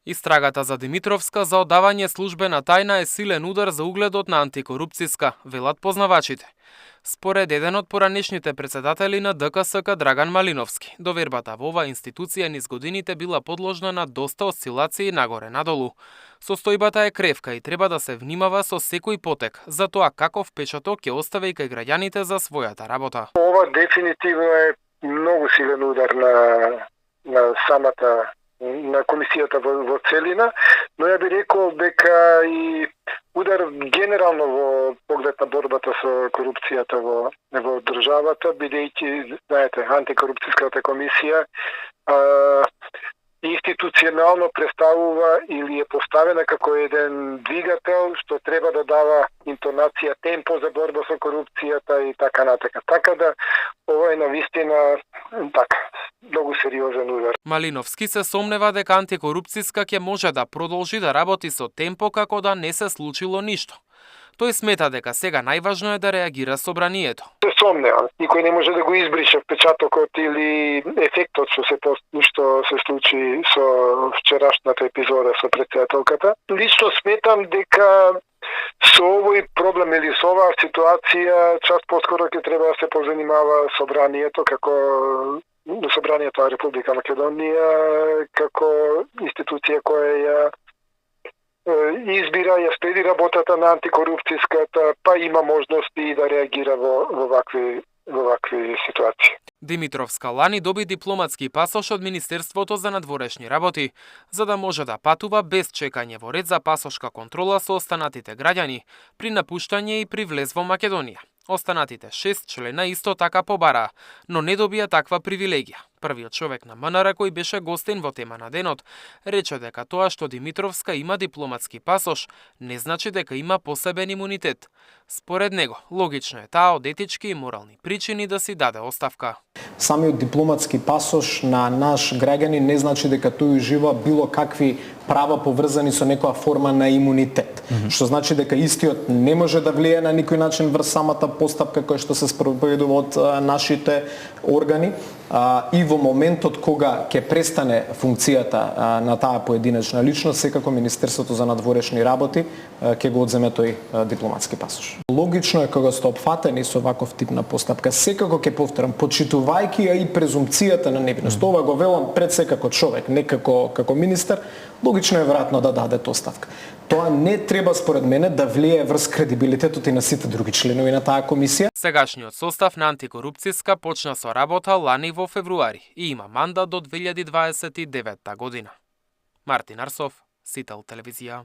Истрагата за Димитровска за одавање службена тајна е силен удар за угледот на антикорупцијска, велат познавачите. Според еден од поранешните председатели на ДКСК Драган Малиновски, довербата во оваа институција низ годините била подложна на доста осцилации нагоре-надолу. Состојбата е кревка и треба да се внимава со секој потек за тоа каков печаток ќе остави кај граѓаните за својата работа. Ова дефинитивно е многу силен удар на самата на комисијата во целина, но ја би рекол дека и удар генерално во поглед на борбата со корупцијата во државата, бидејќи, знаете, антикорупцијската комисија институционално представува или е поставена како еден двигател што треба да дава интонација, темпо за борба со корупцијата и така натака. Така да ова е навистина многу сериозен удар. Малиновски се сомнева дека антикорупцијска ќе може да продолжи да работи со темпо како да не се случило ништо. Тој смета дека сега најважно е да реагира собранието. Се сомневам, никој не може да го избрише впечатокот или ефектот што се случи со вчерашната епизода со претседателката. Лично сметам дека со овој проблем или со оваа ситуација час поскоро ќе треба да се позанимава собранието собранието на Република Македонија како институција која ја избира, ја следи работата на антикорупцијската, па има можности да реагира во вакви ситуации. Димитровска лани доби дипломатски пасош од Министерството за надворешни работи, за да може да патува без чекање во ред за пасошка контрола со останатите граѓани при напуштање и при влез во Македонија. Останатите 6 члена исто така побараа, но не добија таква привилегија. Првиот човек на МНР кој беше гостин во тема на денот, рече дека тоа што Димитровска има дипломатски пасош не значи дека има посебен имунитет. Според него, логично е таа од етички и морални причини да си даде оставка. Самиот дипломатски пасош на наш граѓанин не значи дека тој ужива било какви права поврзани со некоја форма на имунитет. Што значи дека истиот не може да влијае на никој начин врз самата постапка која што се спроведува од нашите органи и во моментот кога ќе престане функцијата на таа поединечна личност, секако Министерството за надворешни работи ќе го одземе тој дипломатски пасош. Логично е кога сте опфатени со ваков тип на постапка, секако ќе повторам, почитувајќи ја и презумпцијата на невиност. Ова го велам пред се како човек, не како министер, логично е веројатно да дадете оставка. Тоа не треба според мене да влијае врз кредибилитетот и на сите други членови на таа комисија. Сегашниот состав на антикорупцијска почна со работа лани во февруари и има мандат до 2029 година. Мартин Арсов, Сител телевизија.